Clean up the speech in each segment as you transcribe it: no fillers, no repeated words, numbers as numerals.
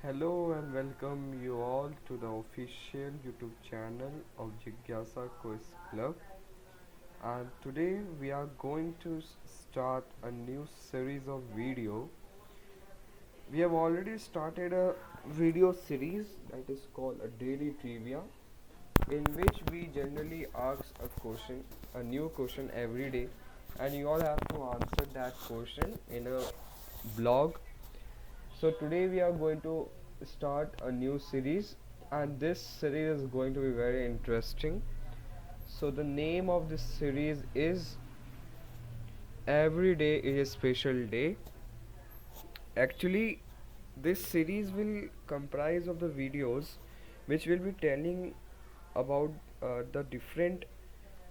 Hello and welcome you all to the official YouTube channel of Jigyasa Quiz Club. And today we are going to start a new series of video. We have already started a video series that is called a daily trivia, in which we generally ask a new question every day, and you all have to answer that question in a blog. So today we are going to start a new series, and this series is going to be very interesting. So the name of this series is Every Day is a Special Day. Actually, this series will comprise of the videos which will be telling about the different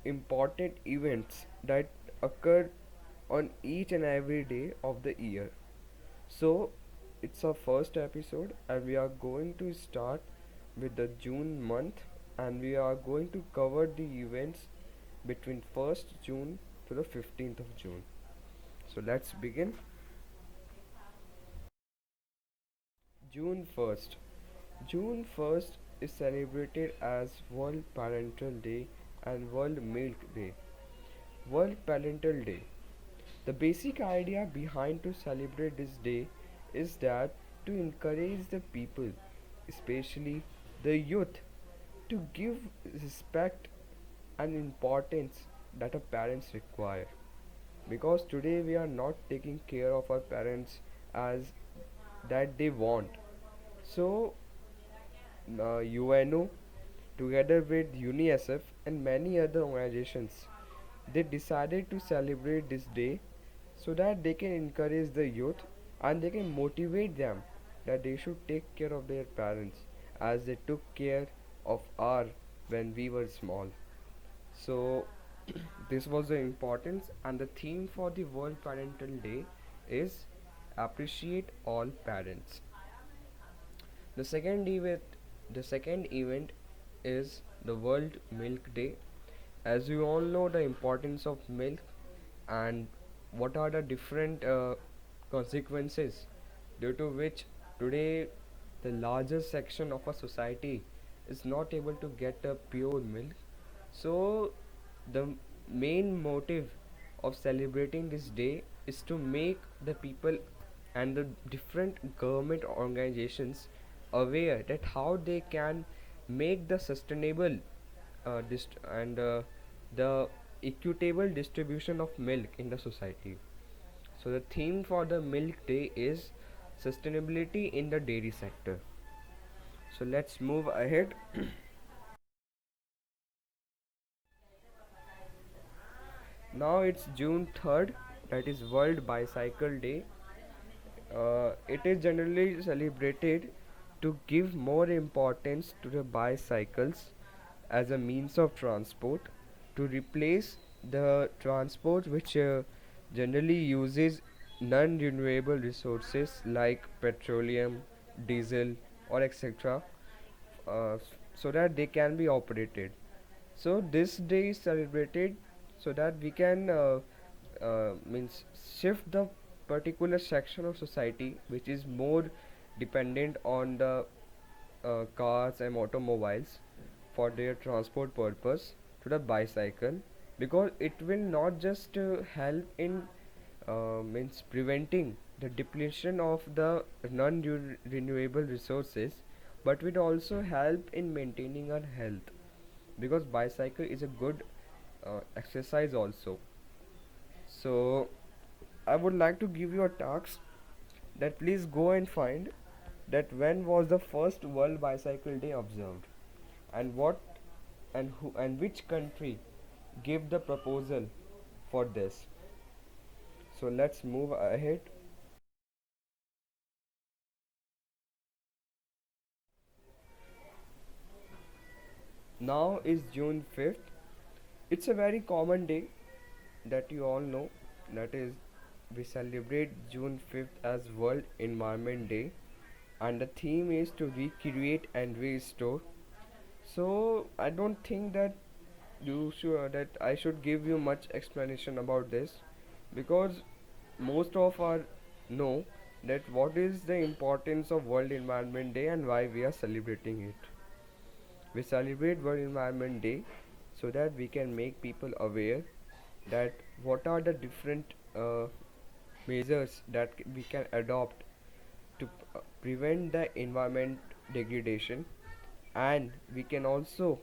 important events that occur on each and every day of the year. So it's our first episode, and we are going to start with the June month, and we are going to cover the events between 1st June to the 15th of June. So let's begin. June 1st. June 1st is celebrated as World Parental Day and World Milk Day. World Parental Day. The basic idea behind to celebrate this day is that to encourage the people, especially the youth, to give respect and importance that our parents require. Because today we are not taking care of our parents as that they want. So UNO together with UNICEF and many other organizations, they decided to celebrate this day so that they can encourage the youth and they can motivate them that they should take care of their parents as they took care of our when we were small. So this was the importance, and the theme for the World Parental Day is appreciate all parents. The second event is the World Milk Day. As you all know the importance of milk and what are the different consequences due to which today the larger section of a society is not able to get a pure milk. So the main motive of celebrating this day is to make the people and the different government organizations aware that how they can make the sustainable and the equitable distribution of milk in the society. So the theme for the milk day is sustainability in the dairy sector. So let's move ahead. Now it's June 3rd, that is World Bicycle Day. It is generally celebrated to give more importance to the bicycles as a means of transport, to replace the transport which generally uses non renewable resources like petroleum, diesel, or etc., so that they can be operated. So this day is celebrated so that we can means shift the particular section of society which is more dependent on the cars and automobiles for their transport purpose to the bicycle, because it will not just help in means preventing the depletion of the non-renewable resources, but will also help in maintaining our health, because bicycle is a good exercise also. So I would like to give you a task that please go and find that when was the first World Bicycle Day observed, and what and who and which country gave the proposal for this. So let's move ahead. Now is June 5th. It's a very common day that you all know, that is we celebrate June 5th as World Environment Day, and the theme is to recreate and restore. So I don't think that I should give you much explanation about this, because most of our know that what is the importance of World Environment Day and why we are celebrating it. We celebrate World Environment Day so that we can make people aware that what are the different measures that we can adopt to prevent the environment degradation, and we can also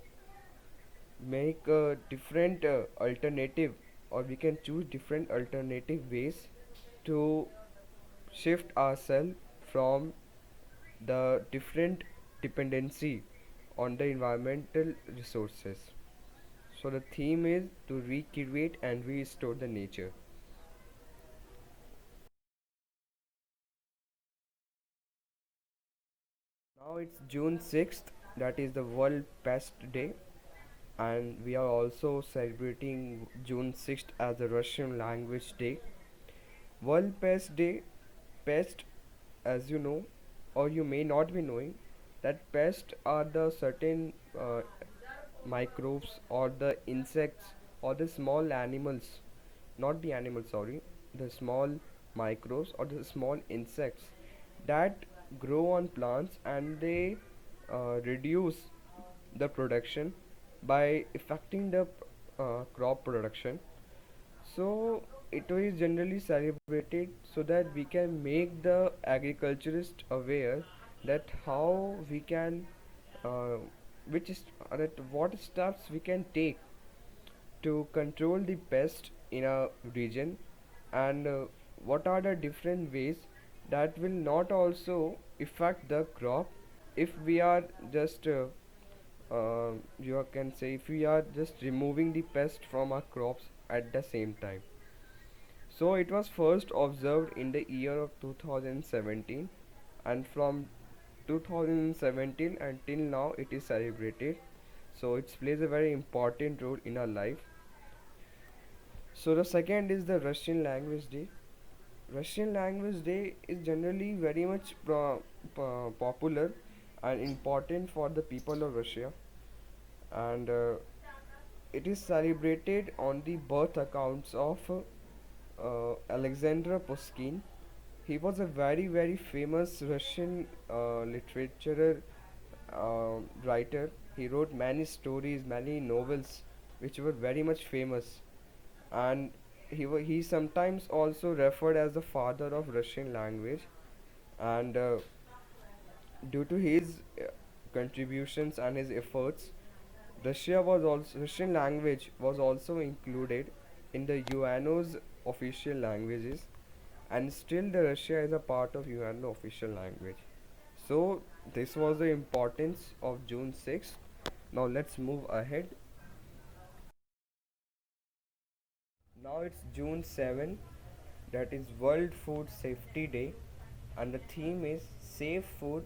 make a different alternative, or we can choose different alternative ways to shift ourselves from the different dependency on the environmental resources. So the theme is to recreate and restore the nature. Now it's June 6th, that is the World Pest Day, and we are also celebrating June 6th as the Russian Language Day. World Pest Day, pest, as you know, or you may not be knowing, that pests are the certain microbes or the insects or the small animals, not the animals, sorry, the small microbes or the small insects that grow on plants, and they reduce the production by affecting the crop production. So it is generally celebrated so that we can make the agriculturist aware that how we can uh, which is that what steps we can take to control the pest in a region, and what are the different ways that will not also affect the crop if we are just you can say if we are just removing the pest from our crops at the same time. So it was first observed in the year of 2017, and from 2017 until now it is celebrated. So it plays a very important role in our life. So the second is the Russian Language Day. Russian Language Day is generally very much popular and important for the people of Russia, and it is celebrated on the birth accounts of Alexander Pushkin. He was a very famous Russian literature writer. He wrote many stories, many novels, which were very much famous, and he sometimes also referred as the father of Russian language. And due to his contributions and his efforts, Russian language was also included in the UNO's official languages, and still the Russia is a part of UN official language. So this was the importance of June 6th. Now let's move ahead. Now it's June 7, that is World Food Safety Day, and the theme is Safe Food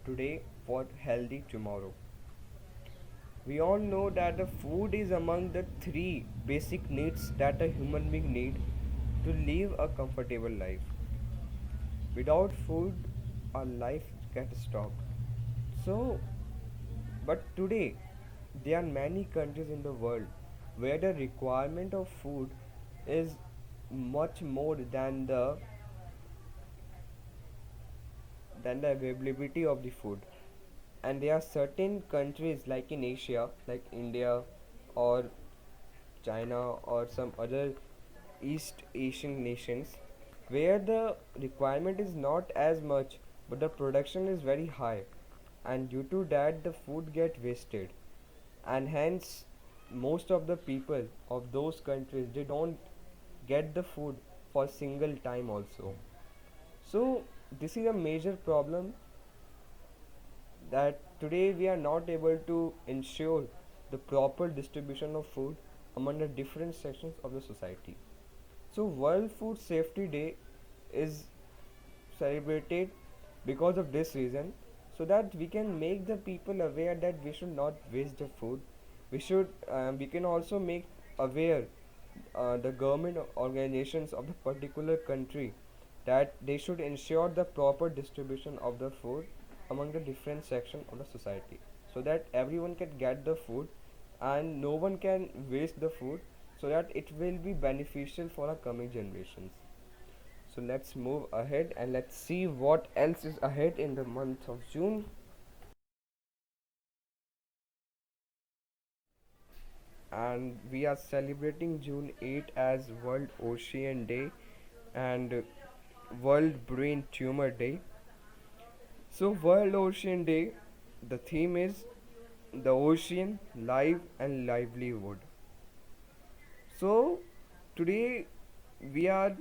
Today for Healthy Tomorrow. We all know that the food is among the three basic needs that a human being need to live a comfortable life. Without food, our life gets stopped. So, but today, there are many countries in the world where the requirement of food is much more than the availability of the food. And there are certain countries like in Asia, like India or China or some other East Asian nations, where the requirement is not as much but the production is very high, and due to that the food get wasted, and hence most of the people of those countries they don't get the food for single time also. So this is a major problem, that today we are not able to ensure the proper distribution of food among the different sections of the society. So World Food Safety Day is celebrated because of this reason, so that we can make the people aware that we should not waste the food. We can also make aware the government organizations of the particular country that they should ensure the proper distribution of the food among the different sections of the society, so that everyone can get the food and no one can waste the food, so that it will be beneficial for our coming generations. So let's move ahead and let's see what else is ahead in the month of June. And we are celebrating June 8 as World Ocean Day and World Brain Tumor Day. So, World Ocean Day, the theme is the ocean, life, and livelihood. So, today we are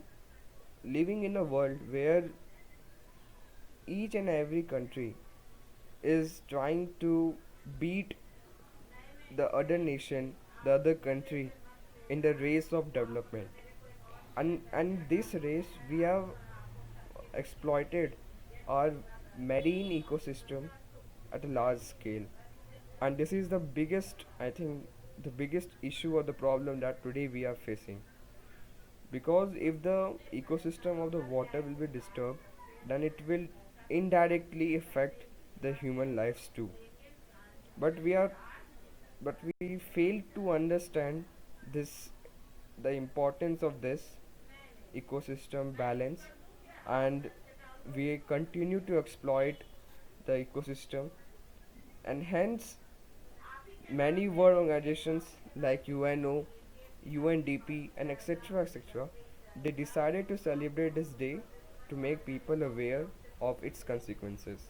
living in a world where each and every country is trying to beat the other nation, the other country in the race of development. And this race we have exploited our marine ecosystem at a large scale. And this is the biggest, I think, the biggest issue or the problem that today we are facing. Because if the ecosystem of the water will be disturbed, then it will indirectly affect the human lives too. But we are but we fail to understand this, the importance of this ecosystem balance, and we continue to exploit the ecosystem, and hence many world organizations like UNO, UNDP, and etc. They decided to celebrate this day to make people aware of its consequences.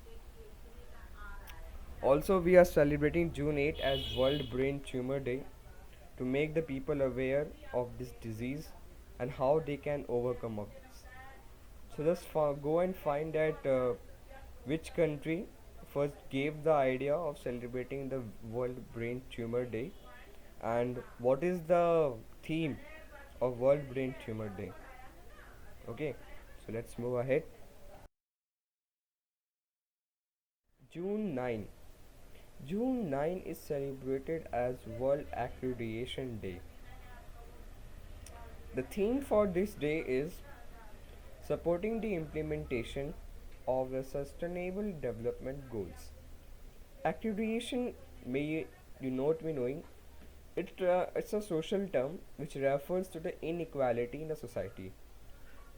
Also, we are celebrating June 8 as World Brain Tumor Day to make the people aware of this disease and how they can overcome of this. So just go and find that which country first gave the idea of celebrating the World Brain Tumor Day and what is the theme of World Brain Tumor Day. Okay, so let's move ahead. June 9. June 9 is celebrated as World Accreditation Day. The theme for this day is supporting the implementation of the Sustainable Development Goals. Accreditation, may you not be knowing, it's a social term which refers to the inequality in the society.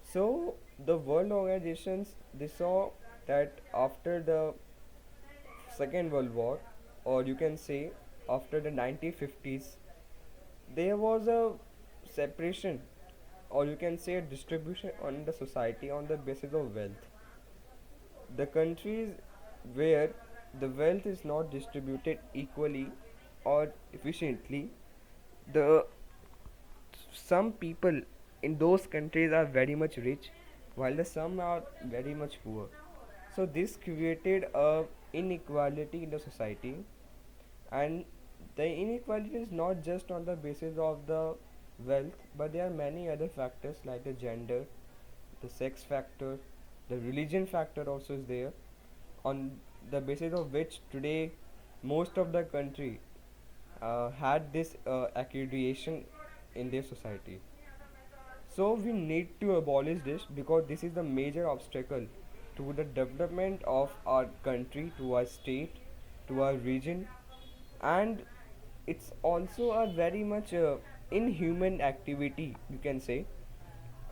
So the world organizations, they saw that after the Second World War, or you can say after the 1950s, there was a separation, or you can say a distribution on the society on the basis of wealth. The countries where the wealth is not distributed equally or efficiently, the some people in those countries are very much rich while the some are very much poor. So this created a inequality in the society, and the inequality is not just on the basis of the wealth, but there are many other factors like the gender, the sex factor, the religion factor also is there, on the basis of which today most of the country had this accreditation in their society. So we need to abolish this because this is the major obstacle to the development of our country, to our state, to our region, and it's also a very much inhuman activity, you can say,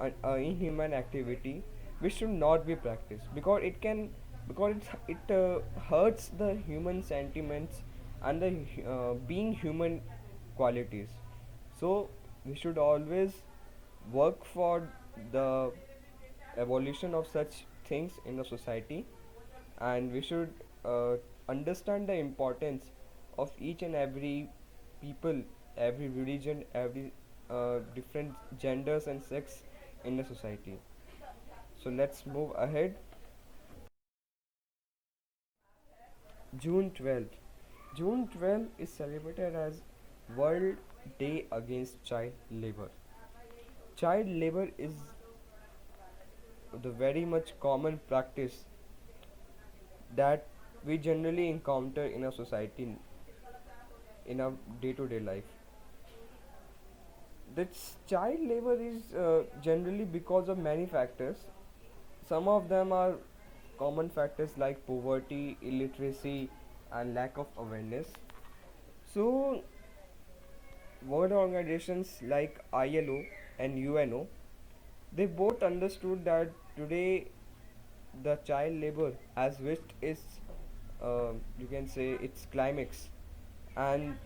an inhuman activity which should not be practiced because it can, because it hurts the human sentiments and the being human qualities. So we should always work for the evolution of such things in the society, and we should understand the importance of each and every people, every religion, every different genders and sex in the society. So let's move ahead. June 12th. June 12th is celebrated as World Day Against Child Labor. Child labor is the very much common practice that we generally encounter in a society in our day-to-day life. This child labor is generally because of many factors. Some of them are common factors like poverty, illiteracy, and lack of awareness. So, world organizations like ILO and UNO, They both understood that today the child labor has reached its, you can say, its climax, and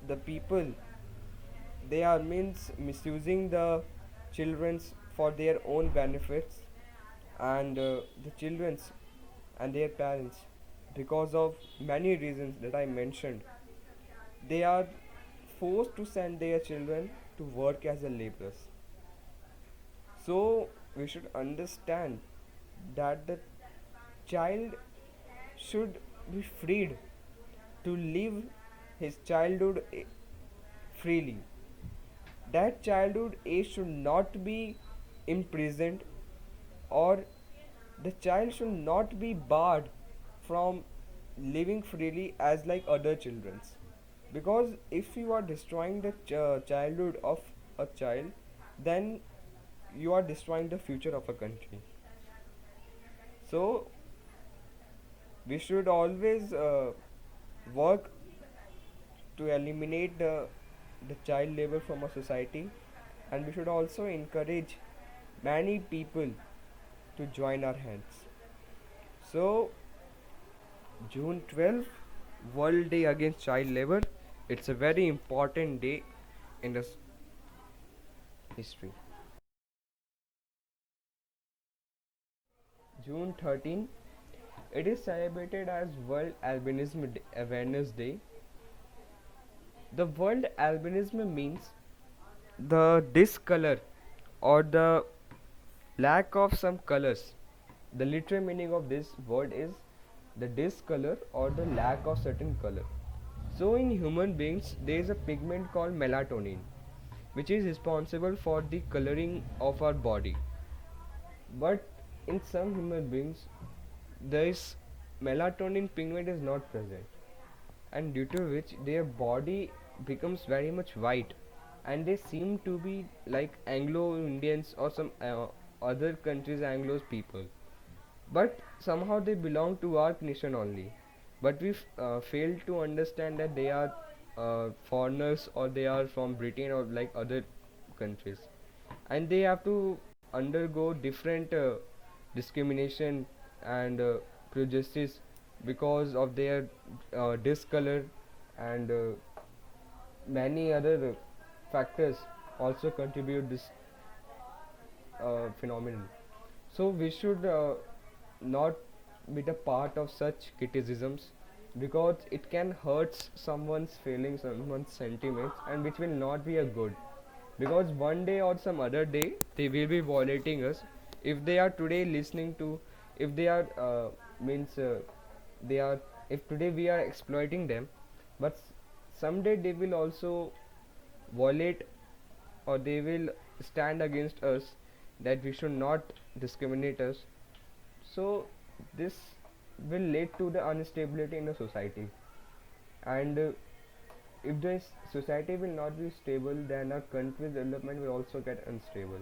the people, they are means misusing the children's for their own benefits, and the children's and their parents, because of many reasons that I mentioned, they are forced to send their children to work as a laborers. So we should understand that the child should be freed to live his childhood freely. That childhood age should not be imprisoned, or the child should not be barred from living freely as like other children's. Because if you are destroying the childhood of a child, then you are destroying the future of a country. So we should always work to eliminate the child labor from a society, and we should also encourage many people to join our hands. So June 12th, World Day Against Child Labor. It's a very important day in the history. June 13, it is celebrated as World Albinism Awareness Day. The World Albinism means the discolor or the lack of some colors. The literal meaning of this word is the discolor or the lack of certain color. So in human beings there is a pigment called melatonin, which is responsible for the coloring of our body. But in some human beings this melatonin pigment is not present, and due to which their body becomes very much white, and they seem to be like Anglo Indians or some other countries Anglo's people, but somehow they belong to our nation only. But we fail to understand that they are foreigners, or they are from Britain or like other countries, and they have to undergo different discrimination and prejudice because of their discolor, and many other factors also contribute this phenomenon. So we should not be the part of such criticisms, because it can hurt someone's feelings, someone's sentiments, and which will not be a good. Because one day or some other day they will be violating us. If they are today listening to, if they are means they are, if today we are exploiting them, but someday they will also violate, or they will stand against us, that we should not discriminate us. So this will lead to the instability in the society, and if the society will not be stable, then our country's development will also get unstable,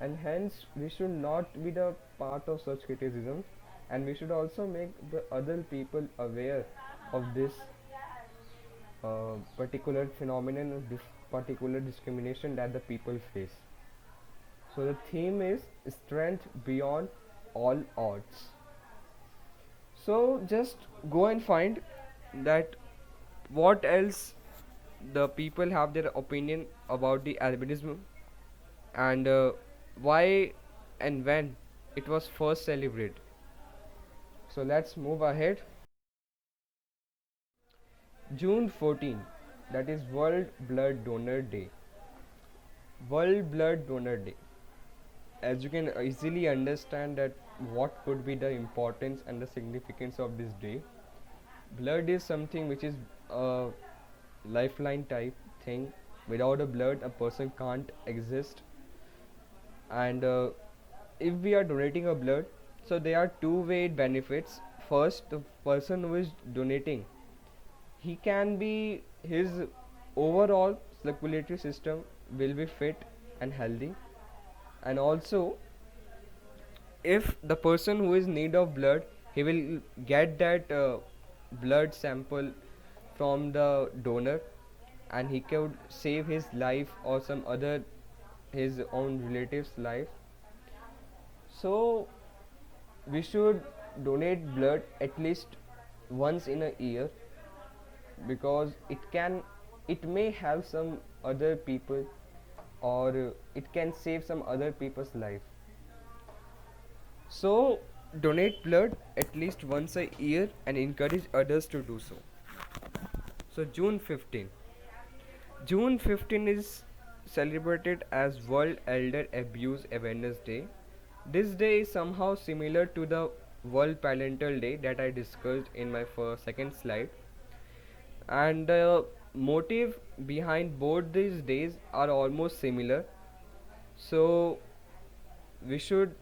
and hence we should not be the part of such criticism, and we should also make the other people aware of this particular phenomenon, of this particular discrimination that the people face. So the theme is strength beyond all odds. So just go and find that what else the people have their opinion about the albinism, and why and when it was first celebrated. So let's move ahead. June 14, that is World Blood Donor Day. World Blood Donor Day. As you can easily understand that what could be the importance and the significance of this day. Blood is something which is a lifeline type thing. Without a blood a person can't exist, and if we are donating a blood, so there are two-way benefits. First, the person who is donating, he can be, his overall circulatory system will be fit and healthy, and also if the person who is in need of blood, he will get that blood sample from the donor, and he could save his life or some other his own relatives life. So we should donate blood at least once in a year, because it may help some other people, or it can save some other people's life. So donate blood at least once a year and encourage others to do so. So June 15 is celebrated as World Elder Abuse Awareness Day. This day is somehow similar to the World Parental Day that I discussed in my second slide, and the motive behind both these days are almost similar. So we should,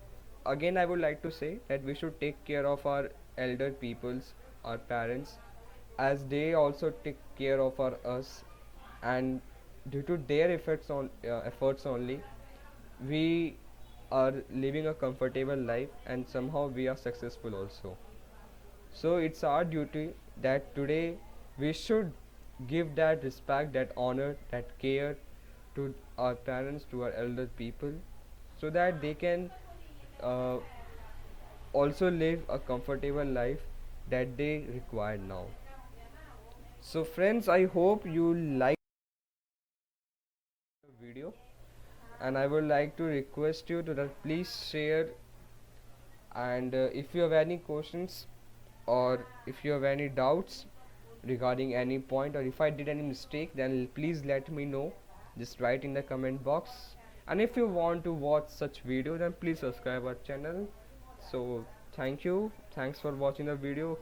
again I would like to say that we should take care of our elder peoples, our parents, as they also take care of our us, and due to their efforts only, we are living a comfortable life, and somehow we are successful also. So it's our duty that today we should give that respect, that honor, that care to our parents, to our elder people, so that they can uh, also live a comfortable life that they require now. So, friends, I hope you like the video, and I would like to request you to that please share. And if you have any questions, or if you have any doubts regarding any point, or if I did any mistake, then please let me know. Just write in the comment box. And if you want to watch such video, then please subscribe our channel. So thank you. Thanks for watching the video.